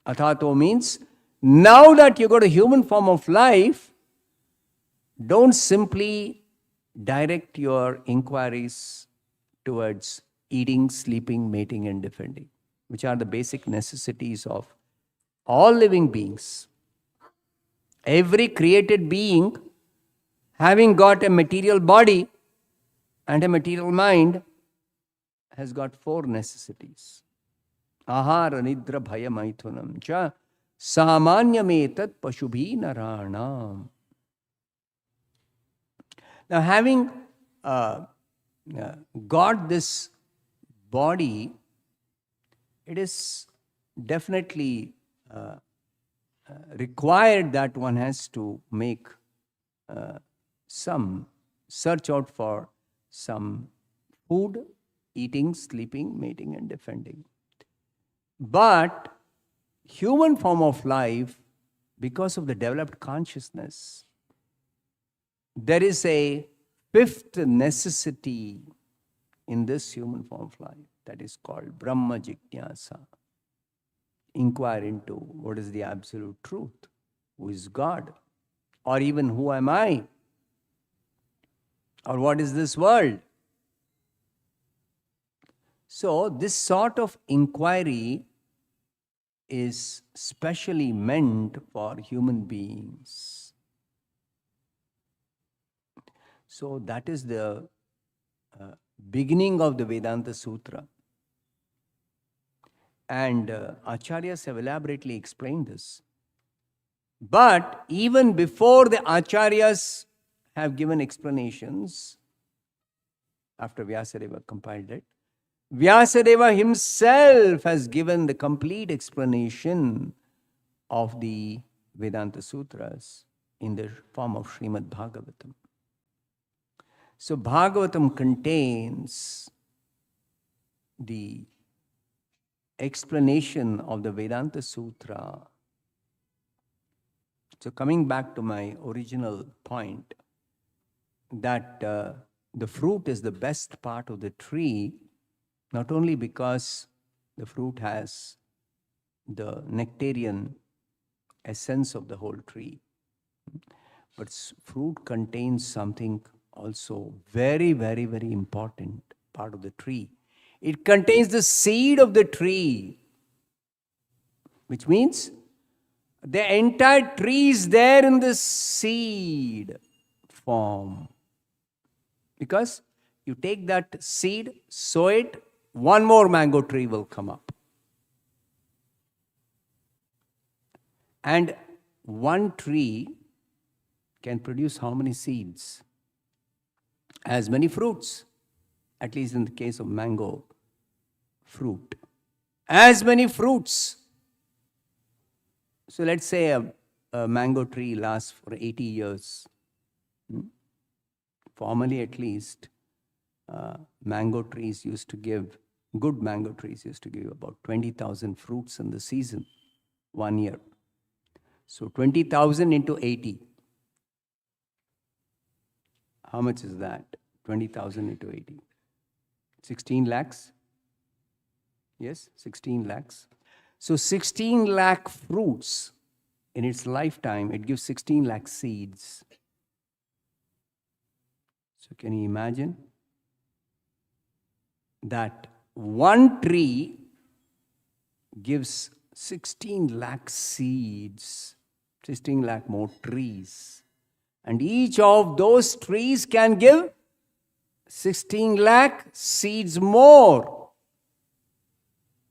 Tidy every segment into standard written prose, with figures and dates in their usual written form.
Athato means, now that you got a human form of life, don't simply direct your inquiries towards eating, sleeping, mating, and defending, which are the basic necessities of all living beings. Every created being, having got a material body and a material mind, has got four necessities. Ahara, nidra, bhaya, maithunam cha samanyametat pashubhi naranam. Now, having got this body, it is definitely required that one has to make some search out for some food, eating, sleeping, mating, and defending. But human form of life, because of the developed consciousness, there is a fifth necessity in this human form of life that is called Brahma Jignasa. Inquire into what is the absolute truth, who is God, or even who am I, or what is this world. So this sort of inquiry is specially meant for human beings. So that is the beginning of the Vedanta Sutra. And Acharyas have elaborately explained this. But even before the Acharyas have given explanations, after Vyasadeva compiled it, Vyasadeva himself has given the complete explanation of the Vedanta Sutras in the form of Srimad Bhagavatam. So Bhagavatam contains the explanation of the Vedanta Sutra. So coming back to my original point, that the fruit is the best part of the tree, not only because the fruit has the nectarian essence of the whole tree, but fruit contains something also very, very, very important part of the tree. It contains the seed of the tree, which means the entire tree is there in the seed form. Because you take that seed, sow it, one more mango tree will come up. And one tree can produce how many seeds? As many fruits, at least in the case of mango fruit. As many fruits. So let's say a mango tree lasts for 80 years. Formerly at least, mango trees used to give, good mango trees used to give about 20,000 fruits in the season, 1 year. So 20,000 into 80. How much is that? 20,000 into 80. 16 lakhs? Yes, 16 lakhs. So 16 lakh fruits in its lifetime, it gives 16 lakh seeds. So can you imagine that one tree gives 16 lakh seeds, 16 lakh more trees. And each of those trees can give 16 lakh seeds more,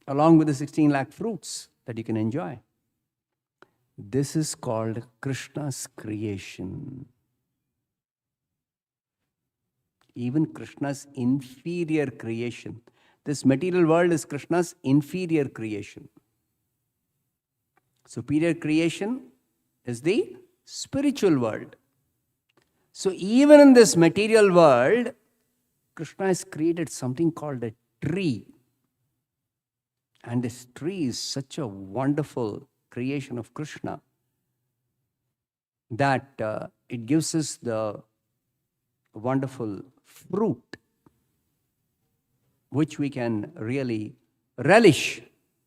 along with the 16 lakh fruits that you can enjoy. This is called Krishna's creation. Even Krishna's inferior creation. This material world is Krishna's inferior creation. Superior creation is the spiritual world. So even in this material world, Krishna has created something called a tree. And this tree is such a wonderful creation of Krishna that it gives us the wonderful fruit, which we can really relish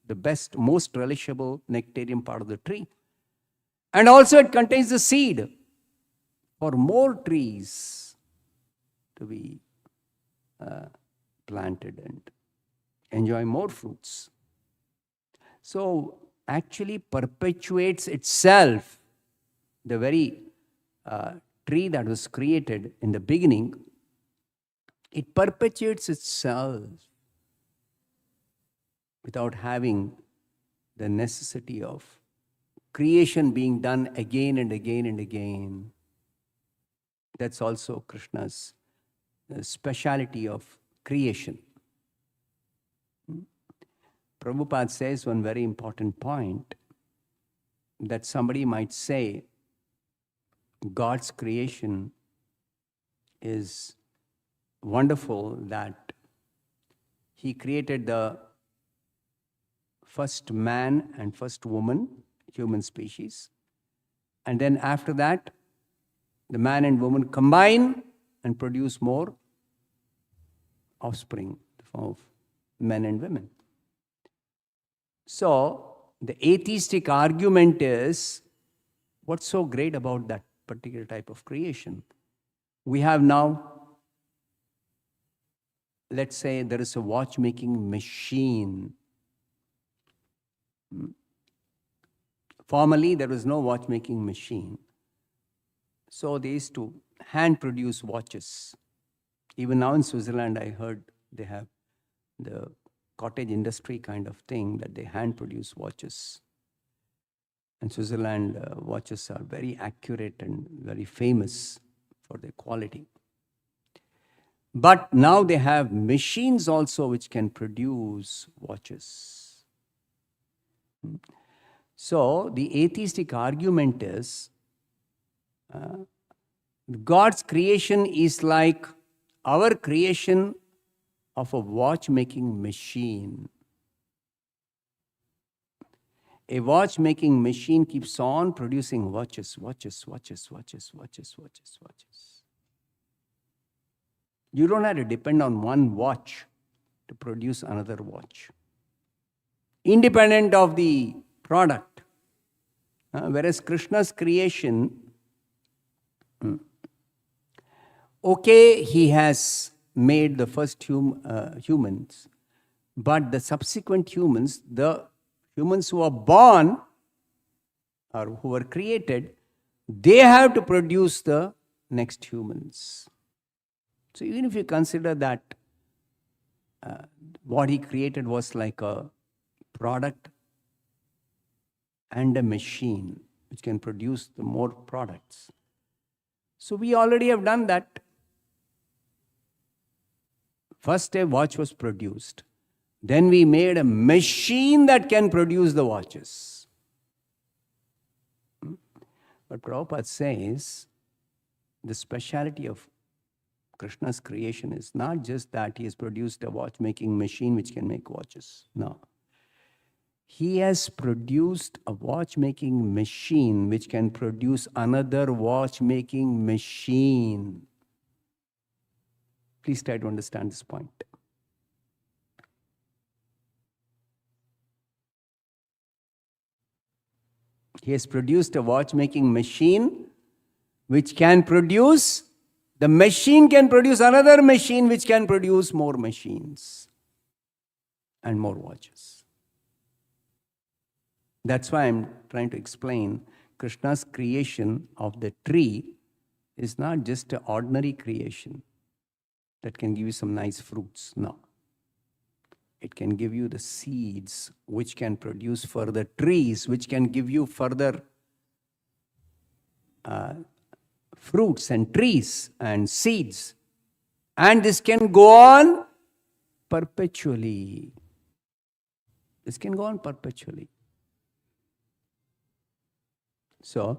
the best, most relishable nectarian part of the tree. And also it contains the seed for more trees to be planted and enjoy more fruits. So actually perpetuates itself. The very tree that was created in the beginning, it perpetuates itself without having the necessity of creation being done again and again and again. That's also Krishna's speciality of creation. Prabhupada says one very important point, that somebody might say God's creation is wonderful, that He created the first man and first woman, human species, and then after that, the man and woman combine and produce more offspring of men and women. So the atheistic argument is, what's so great about that particular type of creation? We have now, let's say there is a watchmaking machine. Formerly, there was no watchmaking machine. So they used to hand produce watches. Even now in Switzerland, I heard they have the cottage industry kind of thing, that they hand produce watches. And Switzerland watches are very accurate and very famous for their quality. But now they have machines also which can produce watches. So the atheistic argument is, God's creation is like our creation of a watchmaking machine. A watchmaking machine keeps on producing watches. You don't have to depend on one watch to produce another watch, independent of the product. Whereas Krishna's creation, okay, He has made the first humans, but the subsequent humans, the humans who are born or who were created, they have to produce the next humans. So even if you consider that what He created was like a product and a machine which can produce the more products. So we already have done that. First a watch was produced. Then we made a machine that can produce the watches. But Prabhupada says the speciality of Krishna's creation is not just that He has produced a watchmaking machine which can make watches. No. He has produced a watchmaking machine which can produce another watchmaking machine. Please try to understand this point. He has produced a watchmaking machine which can produce, the machine can produce another machine which can produce more machines and more watches. That's why I'm trying to explain Krishna's creation of the tree is not just an ordinary creation that can give you some nice fruits. No. It can give you the seeds which can produce further trees, which can give you further fruits and trees and seeds. And this can go on perpetually. This can go on perpetually. So,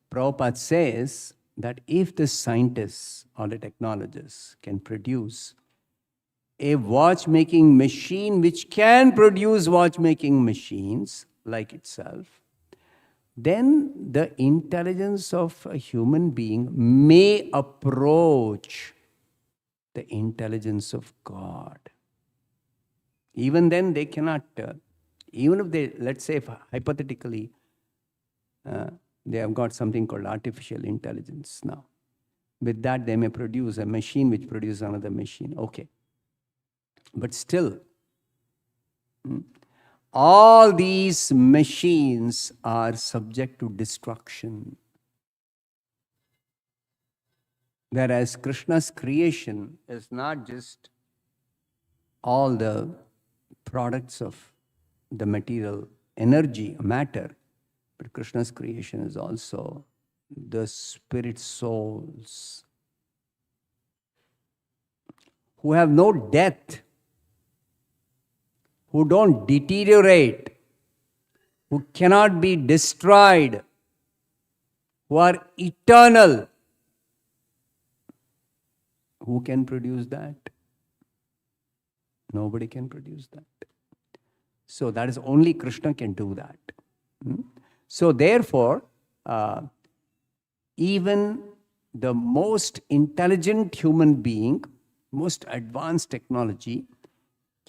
Prabhupada says that if the scientists or the technologists can produce a watchmaking machine which can produce watchmaking machines like itself, then the intelligence of a human being may approach the intelligence of God. Even then they cannot Even if they, let's say, if hypothetically, they have got something called artificial intelligence now. With that, they may produce a machine which produces another machine. Okay. But still, all these machines are subject to destruction. Whereas Krishna's creation is not just all the products of the material energy, matter, but Krishna's creation is also the spirit souls who have no death, who don't deteriorate, who cannot be destroyed, who are eternal. Who can produce that? Nobody can produce that. So that is only Krishna can do that. So therefore, even the most intelligent human being, most advanced technology,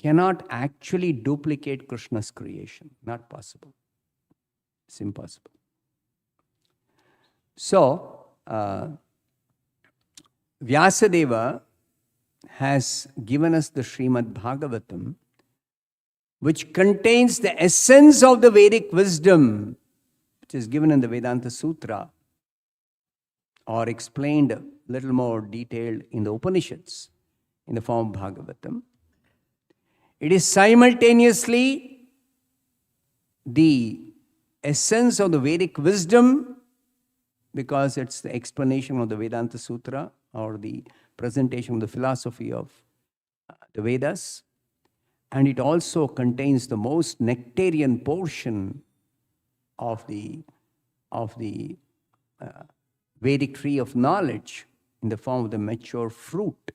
cannot actually duplicate Krishna's creation. Not possible. It's impossible. So, Vyasadeva has given us the Srimad Bhagavatam, which contains the essence of the Vedic wisdom, which is given in the Vedanta Sutra, or explained a little more detailed in the Upanishads, in the form of Bhagavatam. It is simultaneously the essence of the Vedic wisdom, because it's the explanation of the Vedanta Sutra, or the presentation of the philosophy of the Vedas. And it also contains the most nectarian portion of the Vedic tree of knowledge, in the form of the mature fruit,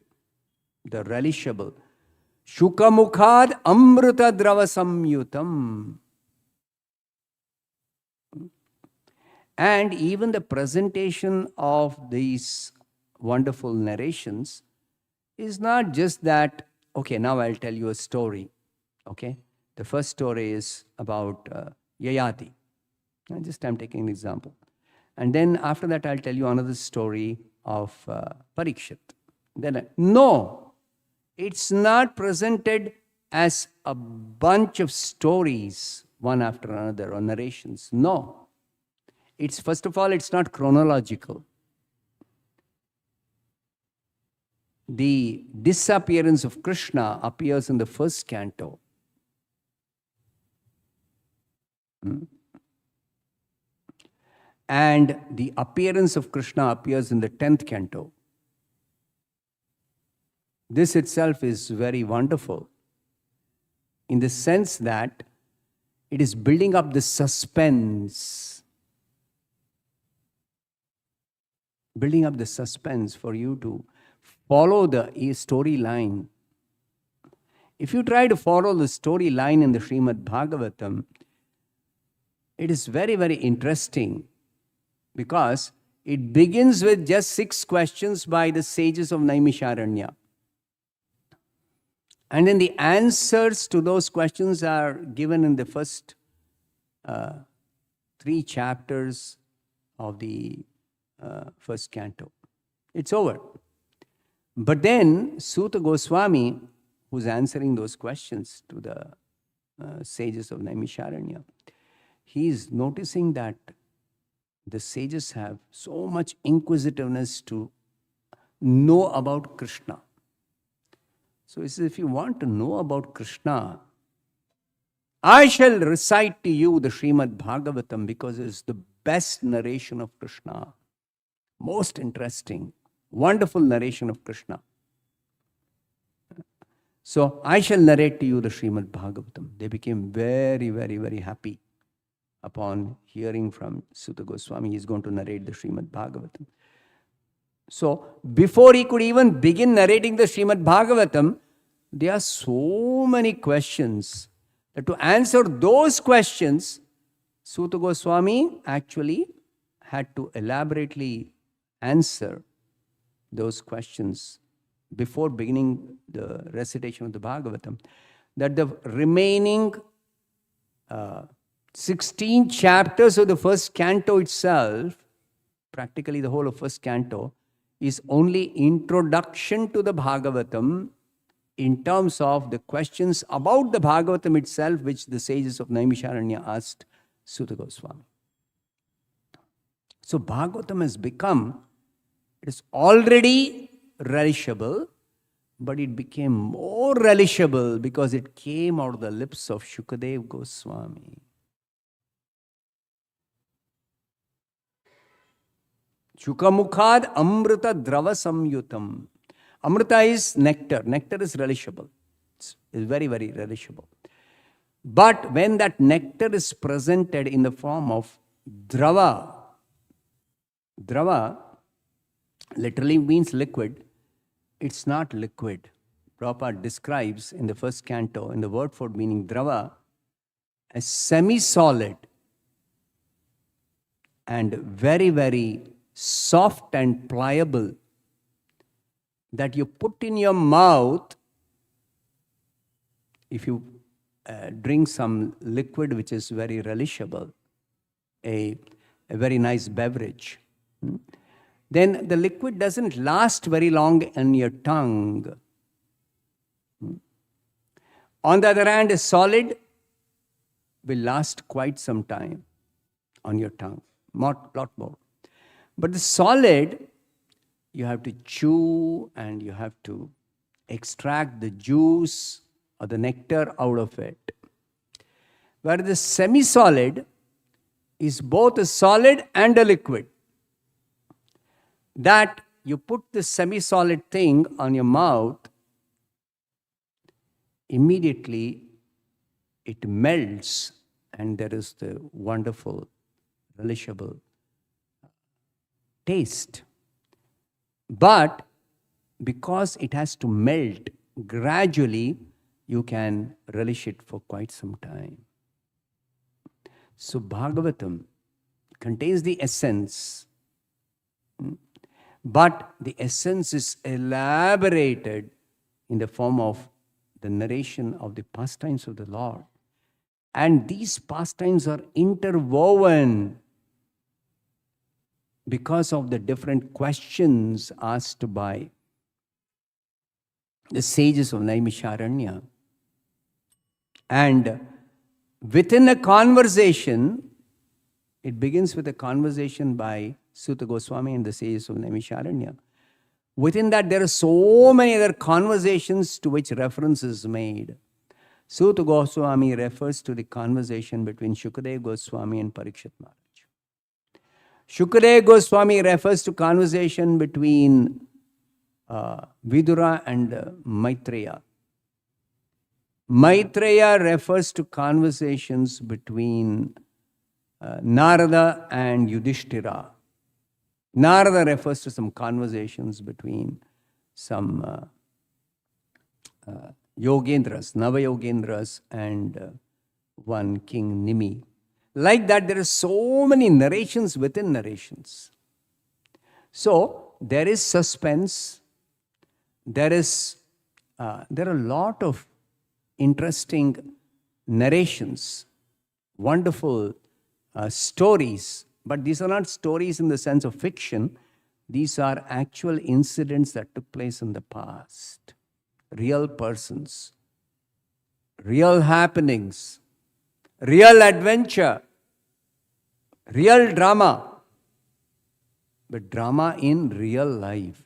the relishable. Shukamukhad amrita drava samyutam. And even the presentation of these wonderful narrations is not just that, okay, now I'll tell you a story. Okay? The first story is about Yayati. I'm taking an example. And then after that, I'll tell you another story of Parikshit. No, it's not presented as a bunch of stories, one after another, or narrations. No. It's, first of all, it's not chronological. The disappearance of Krishna appears in the first canto. And the appearance of Krishna appears in the 10th canto. This itself is very wonderful, in the sense that it is building up the suspense. Building up the suspense for you to follow the storyline. If you try to follow the storyline in the Srimad Bhagavatam, it is very, very interesting, because it begins with just 6 questions by the sages of Naimisharanya. And then the answers to those questions are given in the first 3 chapters of the first canto. It's over. But then Suta Goswami, who's answering those questions to the sages of Naimisharanya, he's noticing that the sages have so much inquisitiveness to know about Krishna. So he says, if you want to know about Krishna, I shall recite to you the Srimad Bhagavatam, because it's the best narration of Krishna. Most interesting, wonderful narration of Krishna. So I shall narrate to you the Srimad Bhagavatam. They became very, very, very happy upon hearing from Suta Goswami. He's going to narrate the Srimad Bhagavatam. So before he could even begin narrating the Srimad Bhagavatam, there are so many questions that to answer those questions, Suta Goswami actually had to elaborately answer those questions before beginning the recitation of the Bhagavatam, that the remaining 16 chapters of the first canto itself, practically the whole of first canto, is only introduction to the Bhagavatam in terms of the questions about the Bhagavatam itself, which the sages of Naimisharanya asked Suta Goswami. So Bhagavatam has become, it is already relishable, but it became more relishable because it came out of the lips of Shukadev Goswami. Shukamukhad amrita drava samyutam. Amrita is nectar. Nectar is relishable. It's very, very relishable. But when that nectar is presented in the form of drava, drava literally means liquid. It's not liquid. Prabhupada describes in the first canto, in the word for meaning drava, as semi-solid and very, very soft and pliable, that you put in your mouth if you drink some liquid which is very relishable, a very nice beverage. Then the liquid doesn't last very long in your tongue. On the other hand, a solid will last quite some time on your tongue, lot more. But the solid, you have to chew and you have to extract the juice or the nectar out of it. Where the semi-solid is both a solid and a liquid. That you put the semi-solid thing on your mouth, immediately it melts and there is the wonderful, relishable taste. But because it has to melt gradually, you can relish it for quite some time. So Bhagavatam contains the essence, but the essence is elaborated in the form of the narration of the pastimes of the Lord. And these pastimes are interwoven because of the different questions asked by the sages of Naimisharanya. And within a conversation, it begins with a conversation by Suta Goswami and the sages of Naimisharanya. Within that, there are so many other conversations to which reference is made. Suta Goswami refers to the conversation between Shukadev Goswami and Parikshit Maharaj. Shukadev Goswami refers to conversation between Vidura and Maitreya. Maitreya refers to conversations between Narada and Yudhishthira. Narada refers to some conversations between some Yogendras, Nava-Yogendras and one King Nimi. Like that, there are so many narrations within narrations. So, there is suspense. There are a lot of interesting narrations, wonderful stories. But these are not stories in the sense of fiction. These are actual incidents that took place in the past. Real persons, real happenings, real adventure, real drama, but drama in real life.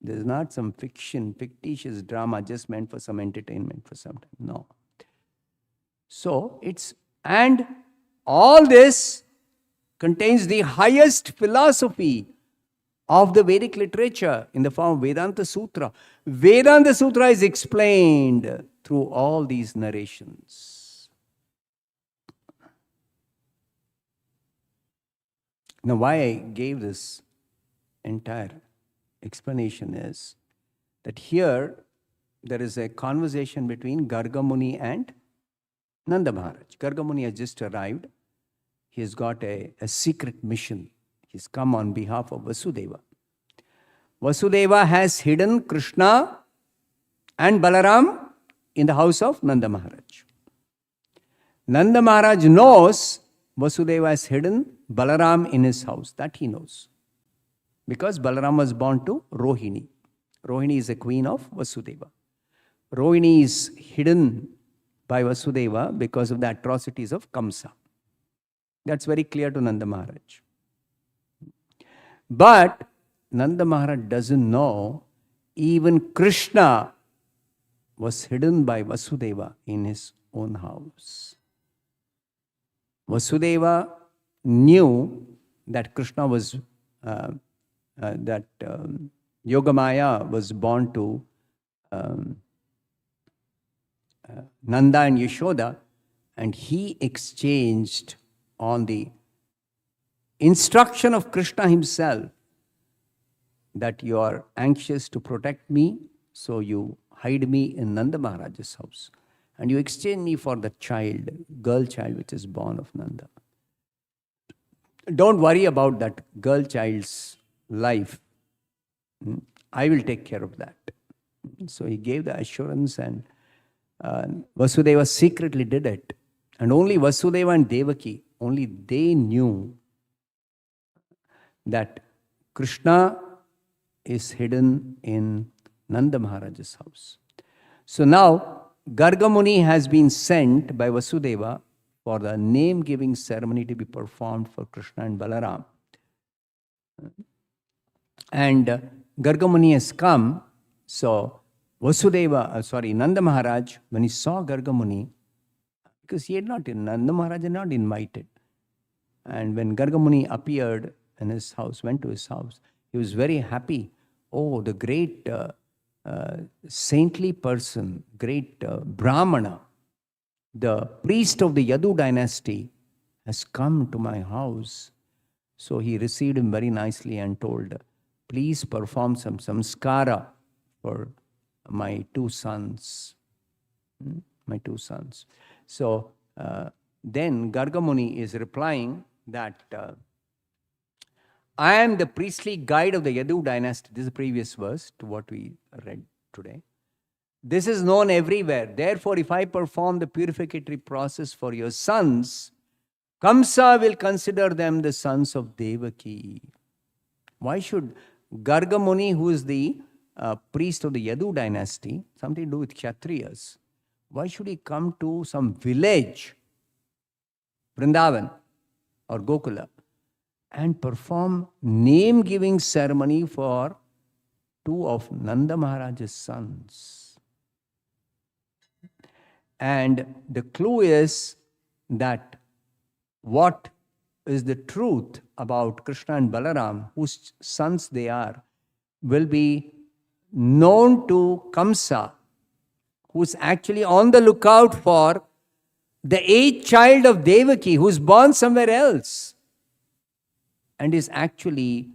There's not some fictitious drama just meant for some entertainment for some time. No. So and all this contains the highest philosophy of the Vedic literature in the form of Vedanta Sutra. Vedanta Sutra is explained through all these narrations. Now, why I gave this entire explanation is that here there is a conversation between Garga Muni and Nanda Maharaj. Garga Muni has just arrived. He has got a secret mission. He's come on behalf of Vasudeva. Vasudeva has hidden Krishna and Balaram in the house of Nanda Maharaj. Nanda Maharaj knows Vasudeva has hidden Balaram in his house. That he knows. Because Balaram was born to Rohini. Rohini is the queen of Vasudeva. Rohini is hidden by Vasudeva because of the atrocities of Kamsa. That's very clear to Nanda Maharaj. But Nanda Maharaj doesn't know even Krishna was hidden by Vasudeva in his own house. Vasudeva knew that Krishna was, Yogamaya was born to Nanda and Yashoda, and he exchanged on the instruction of Krishna himself that you are anxious to protect me, so you hide me in Nanda Maharaj's house. And you exchange me for the child, girl child, which is born of Nanda. Don't worry about that girl child's life. I will take care of that. So he gave the assurance, and Vasudeva secretly did it. And only Vasudeva and Devaki, only they knew that Krishna is hidden in Nanda Maharaj's house. So now, Garga Muni has been sent by Vasudeva for the name-giving ceremony to be performed for Krishna and Balaram. And Garga Muni has come, so Nanda Maharaj, when he saw Garga Muni, because Nanda Maharaj had not invited. And when Garga Muni appeared in his house, went to his house, he was very happy. Oh, the great saintly person, great Brahmana, the priest of the Yadu dynasty has come to my house. So he received him very nicely and told, please perform some samskara for my two sons. My two sons. So then Garga Muni is replying that I am the priestly guide of the Yadu dynasty. This is the previous verse to what we read today. This is known everywhere. Therefore, if I perform the purificatory process for your sons, Kamsa will consider them the sons of Devaki. Why should Garga Muni, who is the priest of the Yadu dynasty, something to do with Kshatriyas, why should he come to some village, Vrindavan or Gokula, and perform name-giving ceremony for two of Nanda Maharaj's sons? And the clue is that what is the truth about Krishna and Balaram, whose sons they are, will be known to Kamsa, who's actually on the lookout for the 8th child of Devaki, who's born somewhere else, and is actually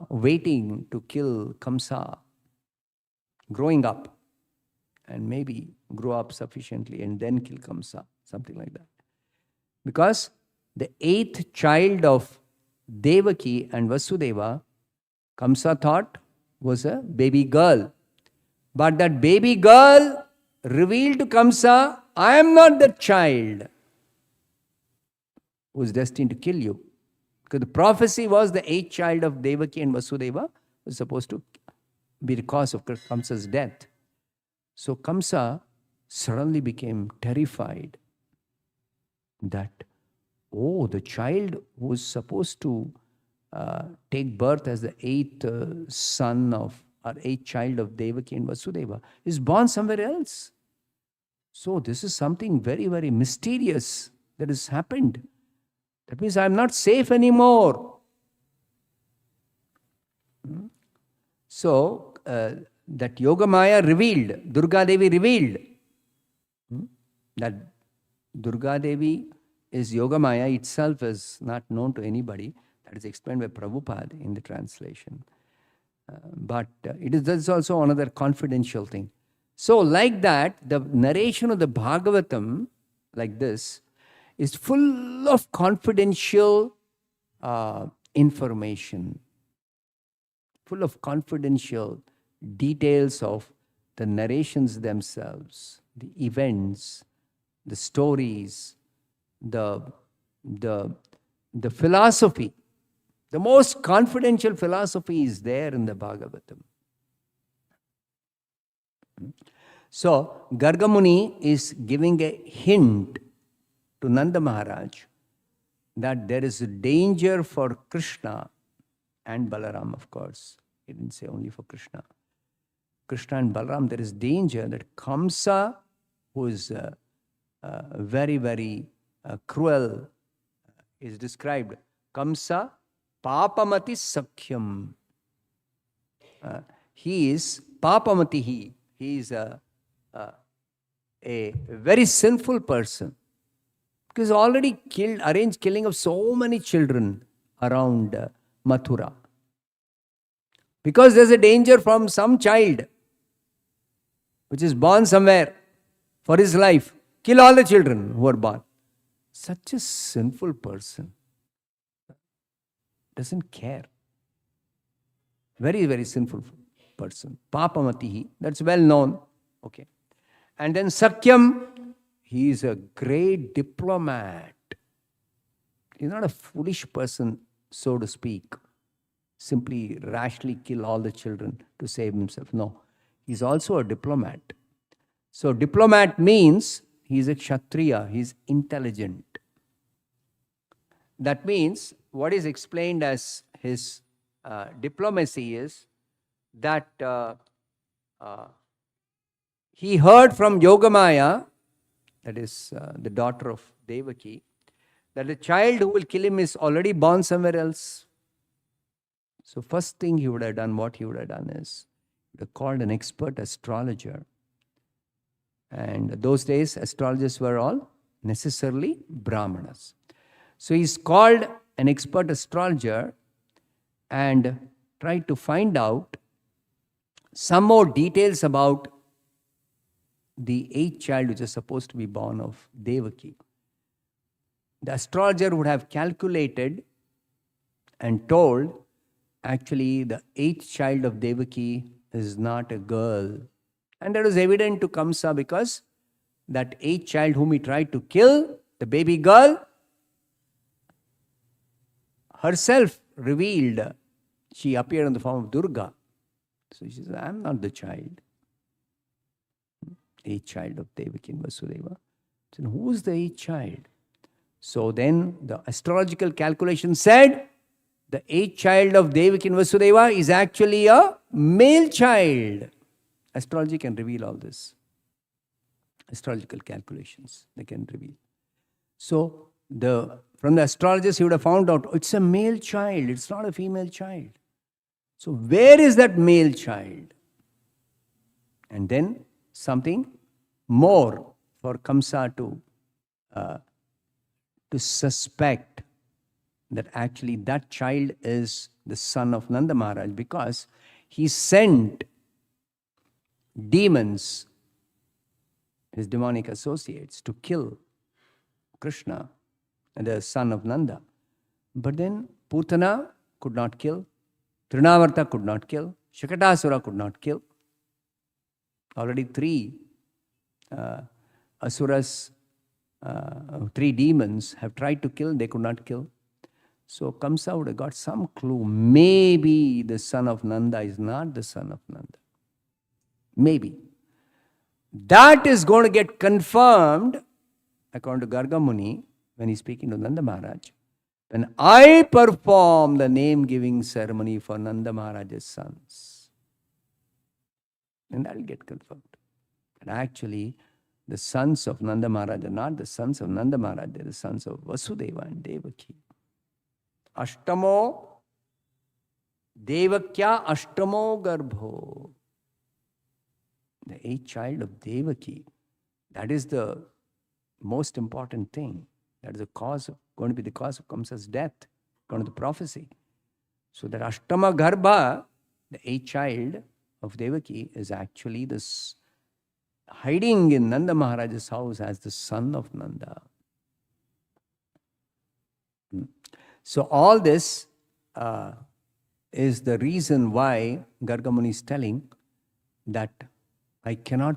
waiting to kill Kamsa, growing up, and maybe grow up sufficiently and then kill Kamsa, something like that. Because the 8th child of Devaki and Vasudeva, Kamsa thought was a baby girl. But that baby girl revealed to Kamsa, I am not the child who is destined to kill you. Because the prophecy was the 8th child of Devaki and Vasudeva was supposed to be the cause of Kamsa's death. So Kamsa suddenly became terrified that, oh, the child who was supposed to take birth as the 8th son of, or 8th child of Devaki and Vasudeva is born somewhere else. So this is something very, very mysterious that has happened. That means I am not safe anymore. So that Yogamaya revealed, Durga Devi revealed that Durga Devi is Yogamaya itself is not known to anybody. That is explained by Prabhupada in the translation. But that's also another confidential thing. So like that, the narration of the Bhagavatam, like this, is full of confidential information, full of confidential details of the narrations themselves, the events, the stories, the, the, the philosophy, the most confidential philosophy is there in the Bhagavatam. So, Garga Muni is giving a hint to Nanda Maharaj that there is a danger for Krishna and Balaram, of course. He didn't say only for Krishna. Krishna and Balaram, there is danger that Kamsa, who is very, very cruel, is described. Kamsa Papamati Sakhyam. He is Papamati. He is a very sinful person. Because he already arranged killing of so many children around Mathura. Because there's a danger from some child which is born somewhere for his life. Kill all the children who are born. Such a sinful person. Doesn't care. Very, very sinful person. Papamatihi. That's well known. Okay. And then Sakyam. He is a great diplomat. He's not a foolish person, so to speak. Simply rashly kill all the children to save himself. No. He's also a diplomat. So diplomat means he's a Kshatriya. He's intelligent. That means what is explained as his diplomacy is that he heard from Yogamaya, that is the daughter of Devaki, that the child who will kill him is already born somewhere else. So first thing he would have done, what he would have done is, he would have called an expert astrologer. And those days, astrologers were all necessarily Brahmanas. So he's called an expert astrologer and tried to find out some more details about the 8th child which is supposed to be born of Devaki. The astrologer would have calculated and told, actually the 8th child of Devaki is not a girl. And that was evident to Kamsa because that 8th child whom he tried to kill, the baby girl, herself revealed, she appeared in the form of Durga. So she said, I am not the child. 8th child of Devaki and Vasudeva. So who is the 8th child? So then the astrological calculation said, the 8th child of Devaki and Vasudeva is actually a male child. Astrology can reveal all this. Astrological calculations, they can reveal. So from the astrologers, he would have found out, it's a male child, it's not a female child. So where is that male child? And then something more for Kamsa to suspect that actually that child is the son of Nanda Maharaj, because he sent demons, his demonic associates, to kill Krishna, the son of Nanda. But then Putana could not kill, Trinavarta could not kill, Shakatasura could not kill. Already 3 asuras, 3 demons have tried to kill, they could not kill. So Kamsa would have got some clue. Maybe the son of Nanda is not the son of Nanda. Maybe. That is going to get confirmed, according to Garga Muni, when he's speaking to Nanda Maharaj. When I perform the name-giving ceremony for Nanda Maharaj's sons, and that will get confirmed. And actually, the sons of Nanda Maharaj are not the sons of Nanda Maharaj, they are the sons of Vasudeva and Devaki. Ashtamo, Devakya Ashtamo Garbho. The 8th child of Devaki. That is the most important thing. That is the cause of, going to be the cause of Kamsa's death, according to the prophecy. So that Ashtama Garbha, the 8th child of Devaki, is actually this hiding in Nanda Maharaj's house as the son of Nanda. So all this is the reason why Garga Muni is telling that I cannot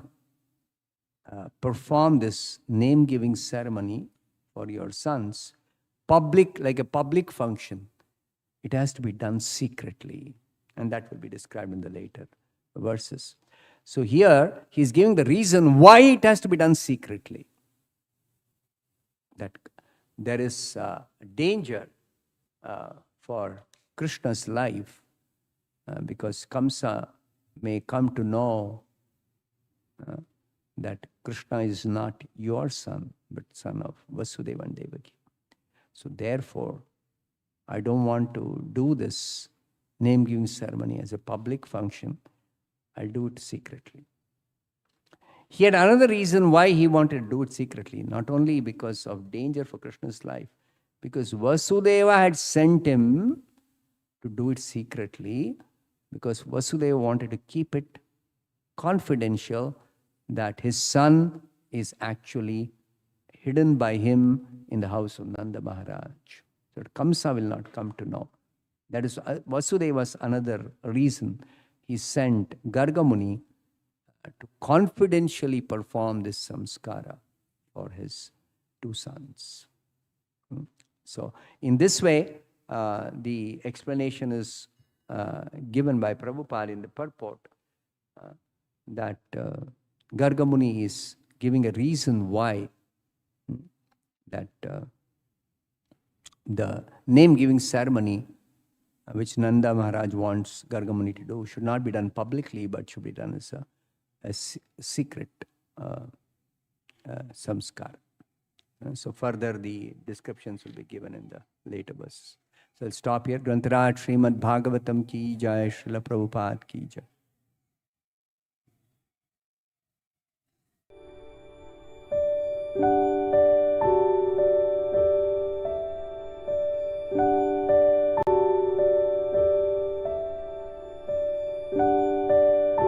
perform this name-giving ceremony for your sons, public, like a public function, it has to be done secretly. And that will be described in the later verses. So here, he's giving the reason why it has to be done secretly. That there is a danger for Krishna's life because Kamsa may come to know that Krishna is not your son, but son of Vasudeva and Devaki. So therefore, I don't want to do this name-giving ceremony as a public function. I'll do it secretly. He had another reason why he wanted to do it secretly, not only because of danger for Krishna's life, because Vasudeva had sent him to do it secretly, because Vasudeva wanted to keep it confidential that his son is actually hidden by him in the house of Nanda Maharaj. So Kamsa will not come to know. That is Vasudeva's another reason. He sent Gargamuni to confidentially perform this samskara for his two sons. So in this way, the explanation is given by Prabhupada in the purport that Gargamuni is giving a reason why that the name-giving ceremony which Nanda Maharaj wants Gargamuni to do should not be done publicly, but should be done as a secret samskara. So further the descriptions will be given in the later verses. So I'll stop here. Grantaraj Srimad Bhagavatam ki jai, Srila Prabhupada ki jai.